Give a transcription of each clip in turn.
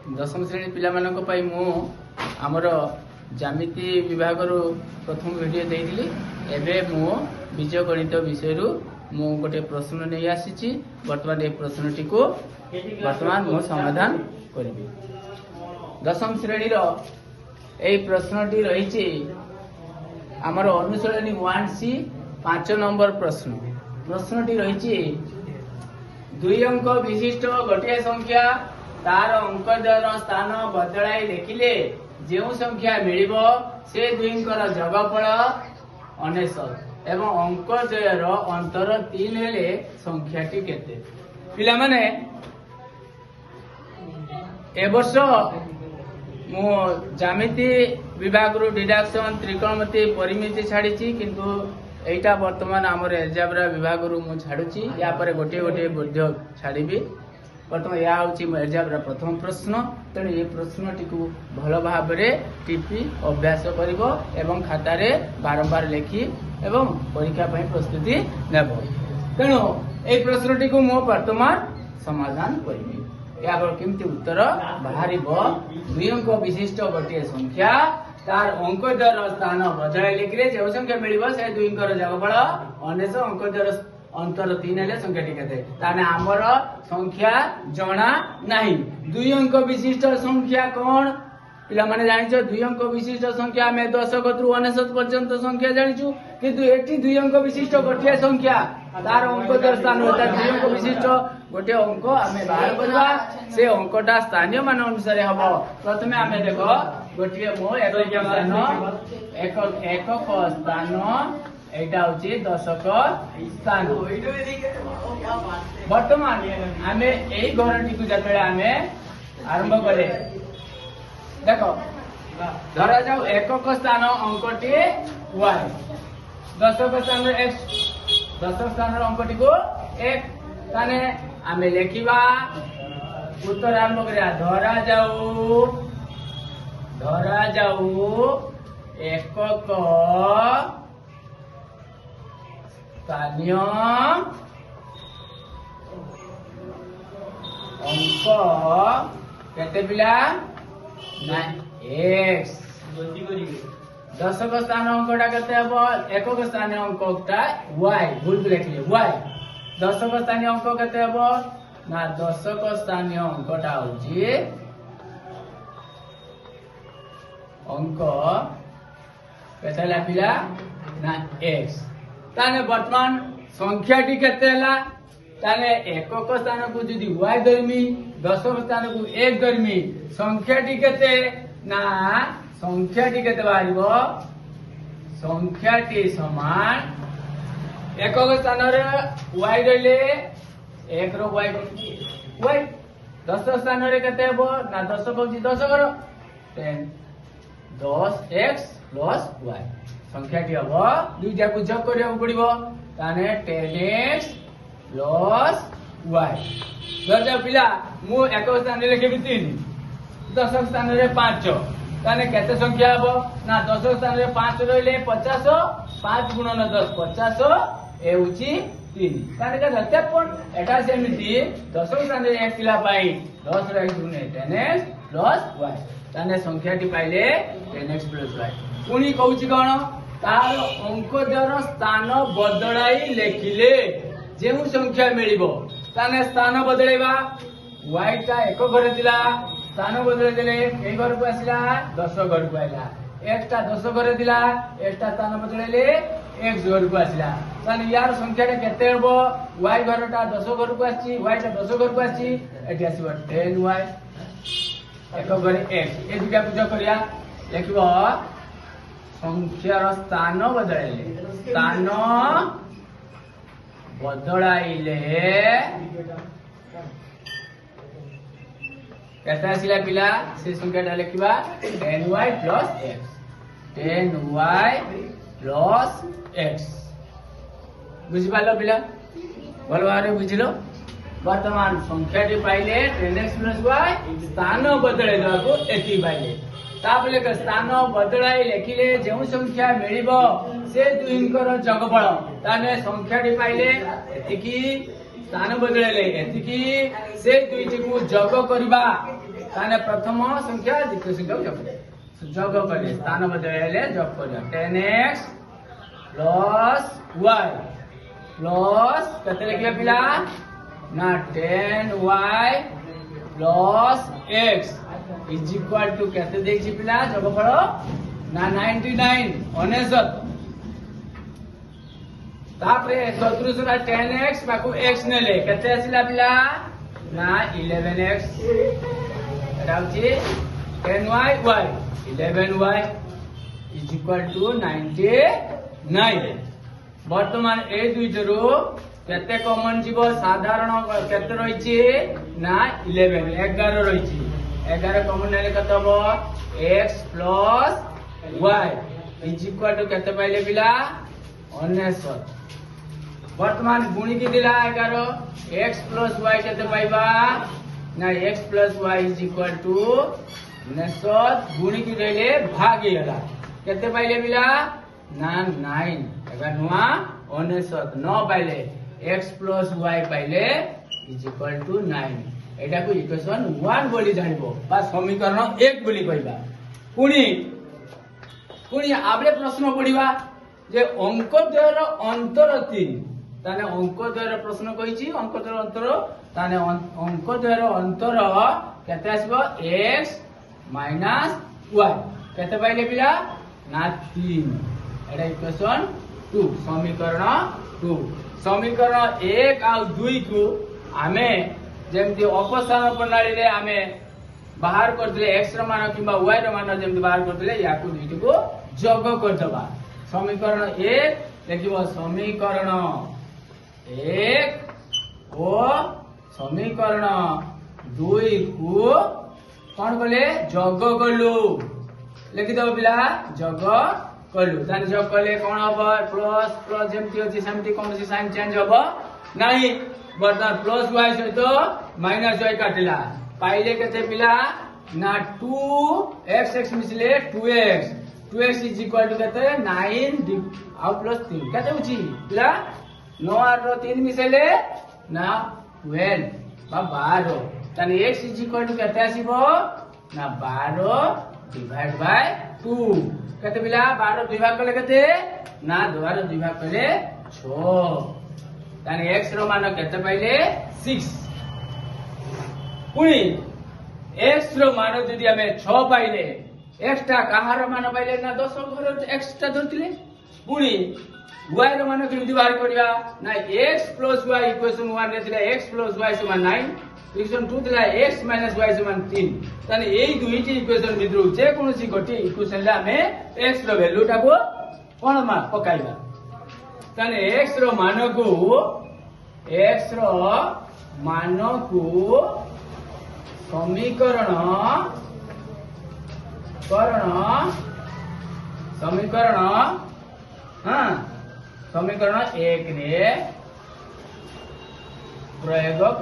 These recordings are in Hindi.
दशम श्रेणी पिला मु आमर ज्यामिति विभाग प्रथम वीडियो देइली एबे मु बीज गणित विषय मु गोटे प्रश्न नहीं आसी वर्तमान ये प्रश्नटी को वर्तमान मु समाधान करी। दशम श्रेणी यही प्रश्नटी रही आमर अनुशोचनी 1C 5 नंबर प्रश्नटी रही 2 अंक विशिष्ट गोटे संख्या तार अंक स्थान बदलाई लिखिले जो संख्या मिलिबो से दुईंकर जगफल 99 एवं अंक द्वयर अंतर 3 हेले संख्याटी केते। पिला माने ए वर्ष मु ज्यामिति विभाग डिडक्शन त्रिकोणमिति परिमिति छाड़ी किंतु एटा वर्तमान आमर एल्जेब्रा विभाग मु छाड़ुची या पर गोटे गोटे वीडियो छाड़बी। बर्तमान यह हूँ एल्जेब्रा प्रथम प्रश्न तेणु ये प्रश्नटी को भल भाव टीपी अभ्यास करिवो एवं खातार बारंबार लिखी एवं परीक्षा प्रस्तुति नेब। तेणु ये प्रश्नटी को मु वर्तमान समाधान करी या केमती उत्तर बाहर 2 अंक विशिष्ट गोटे संख्या तार अंक द्वार स्थान बदलाई लिखिले जो संख्या मिलिबो से 2 अंकर जगफल 99 अंक द्वार अंतर 3 हेले संख्या टिके ताने आमर संख्या जना नहीं। 2 अंक विशिष्ट संख्या कौन पिला माने जानिछो 2 अंक विशिष्ट संख्या में 10 कतरु 99 पर्यंत संख्या जानिछु किंतु एटी 2 अंक विशिष्ट गोटे संख्या तार अंक द्वार स्थान होता 2 अंक विशिष्ट गोटे अंक आमे बाहर करबा से अंकटा स्थानीय मान अनुसार हबो। प्रथमे आमे देखो गोटे मो एकक स्थान एटा हूँ दशक स्थान। वर्तमान आमे यही घरटी को जब आमे आरंभ करे देखो धरा जाऊ एकक स्थान अंकटी y दशक स्थान x दशक स्थान अंकटी को एक ताने आमे लेखिबा उत्तर आरंभ करिया धरा जाऊ एकक स्थानीय अंक केते पिला x दशक स्थान अंकटा केते हबो एकक स्थानीय अंकटा y भूल लिखले y दशक स्थानीय अंक केते हबो ना दशक स्थानीय अंकटा होची अंक केते पिला ना x ताने वर्तमान संख्याटी केते हला ताने एकक स्थान को यदि y धरमी दशक स्थान को 1 धरमी संख्याटी केते ना संख्याटी केते बाहरिबो संख्याटी समान एकक स्थान रे y धरले 1 रो y दशक स्थान रे केते हबो ना दशक होची दशक रो 10x प्लस y संख्याटी हम दुईटा को जग करिया पड़िबो ताने 10x प्लस y धर जा पिला मु एक स्थान रे लिखबी 3 दशक स्थान रे 5 ताने केते संख्या हबो ना दशक स्थान रे 5 रहले 50 5 गुणन 10 50 ए होची 3 ताने का 53 एटा सेमिति दशक स्थान रे 1 पिला पाई 10 रे गुणे 10x प्लस y ताने संख्याटी पाइले 10x प्लस y पुनी कहूची कोन तार अंक द्वार स्थान बदलाई लिखिले जो संख्या मिलिबो ताने स्थान बदलैबा y टा एक घर दिला स्थान बदलै देले ए घर को आसिला 10 घर को आइला x टा 10 घर दिला x टा स्थान बदलैले x घर को आसिला ताने यार संख्या टा केते हबो y घर टा 10 घर को आछि y टा 10 घर को आछि एटी आसीबो 10y एक घर x ए दुटा पूजा करिया लिखबो संख्यार स्थान बदलाइले केते आसिला पिला से संख्याटा लिखिबा 10y plus x 10y plus x बुझि पालो पिला भल भाबरे बुझिलो। वर्तमान संख्याटी पाइले 10x प्लस y स्थान बदलाई देबाको एति पाइले तापले के स्थान बदलाई लिखिले जो संख्या मिलिबो से दुईंकर जगफल ताने संख्याटी पाइले एतिकी स्थान बदलैले एतिकी से दुईटी को जग करबा ताने प्रथम संख्या द्वितीय संख्या जग करे स्थान बदले जग कर 10x प्लस y प्लस केते लिखिए पिला ना 10y plus x is equal to केते देखि पिला जग फल ना 99 अनेशत तापरे शत्रुसरा 10x बाकू x नेले केते आसिला पिला ना 11x राउची 10y y 11y is equal to 99 वर्तमान ए दुईटरू केते कॉमन जीवो साधारण केते रहिछि ना 11 11 रहिछि 11 कॉमन नेले कते हो x plus y is equal to केते पाइले पिला 19 वर्तमान गुणी की दिला 11 x plus y केते पाइबा ना x plus y is equal to 19 गुणी की देले भाग होला केते पाइले पिला ना 9 एबा नुआ 19 न पाइले x plus y पाइले is equal to 9 एटा को इक्वेशन 1 बोली जानिबो बा समीकरण 1 बोली कहबा पुणी आबरे प्रश्न पढिबा जे अंक द्वयर अंतर 3 ताने अंक द्वयर प्रश्न कहिछि अंक द्वयर अंतर ताने अंक द्वयर अंतर केते आसीबो x माइनस y केते पाइले पिला ना 3 एटा इक्वेशन 2 समीकरण 2 समीकरण 1 आ 2 को आमे जेमति अपसारण प्रणाली रे आमे बाहर कर दिले x रो मान किबा y रो मान जेमति बाहर कर दिले याकू दुईटी को जग कर दबा समीकरण 1 लिखिबो समीकरण 1 ओ समीकरण 2 को कौन बोले जग कलु लिखि दो पिला जग कलु तान जग कले कौन हबो प्लस प्लस जेमति अछि सेमति कोन से साइन चेंज हबो नाही बर्तमान प्लस y सहित माइनस y काटिला पाइले केते पिला ना 2x x मिसले 2x 2x is equal to केते 9 आउ प्लस 3 केते होची पिला 9 और 3 मिसले ना 12 बा 12 ताने x इज इक्वल टू केते आसीबो ना 12 डिवाइड बाय 2 केते पिला 12 दुई भाग कले केते ना 12 दुई भाग कले 6 ताने x रो मान केते पाइले 6 पुणी x रो मान जदि हमें 6 पाइले x टा कहार मान पाइले ना 10 घर x टा धरतिले पुणी y रो मान केमति बाहर करिया ना x plus y इक्वेशन 1 रे थिला x plus y समान 9 इक्वेशन 2 थिला x minus y समान 3 ताने एई दुईटी इक्वेशन भितरु जे कोनोसी गोटी इक्वेशन ला हमें x रो वैल्यू टा को कोन मा पकाइबा ताने x रो मान को समीकरण समीकरण 1 रे प्रयोग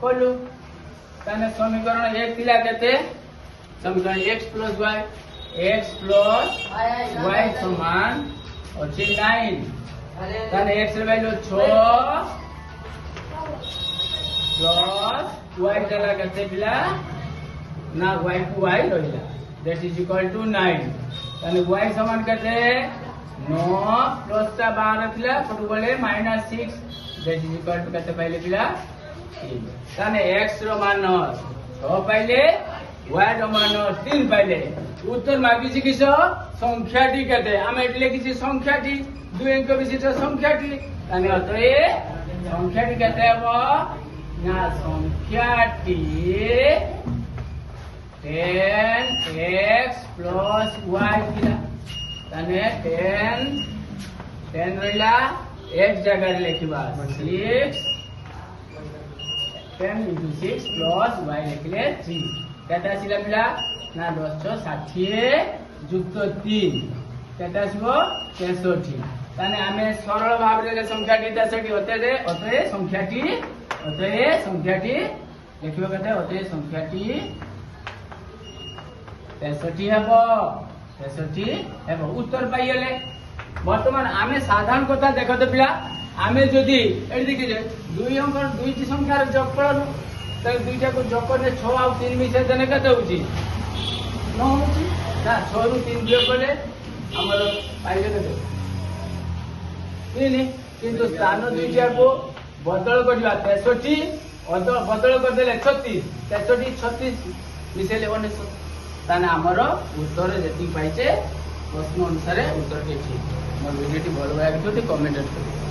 कलु ताने समीकरण 1 थिला केते समीकरण x plus y समान अछि 9 ताने x रे वैल्यू 6 प्लस y चला केते पिला ना y को y रहिला दैट इज इक्वल टू 9 ताने y समान केते 9 प्लस ता 12 थिला कटु बोले -6 दैट इज इक्वल टू केते पाइले पिला 3 ताने x रो मान 6 पाइले y रो मान 3 पाइले उत्तर मागिछि किसो संख्याटी केते हम एटले किछि संख्याटी 2 अंक विशिष्ट संख्याटी ताने अतए संख्याटी केते हबो ना संख्याटी 10x plus y किला ताने 10 रहिला x जगह रे लिखिबा 6 10 into 6 plus y लिखले 3 केते आसिला पिला ना 10 युक्त 3 केते आसीबो 63 ताने हमें सरल भाव रे संख्याटी 63 अतए संख्याटी लिखिबो केते अतए संख्याटी 63 हेबो उत्तर पाइले वर्तमान आमे साधारण कथा देखते पिला आमे जदि एटी देखिए दुई अंक दुईटी संख्यार जोगफल ताले दुईटा को जोग करले 6 आ 3 मिसे देने केते होची 9 होची ना 6 रु 3 वियोग कले हमर पाइले केते 3 किंतु स्थान दुईटा को बदल करवा 63 बदल कर देले 36 63 36 मिसेले 19 ताने हमर उत्तर जेति पाइचे प्रश्न अनुसार उत्तर के ठीक मोर वीडियो भल भाई कमेंट करिए।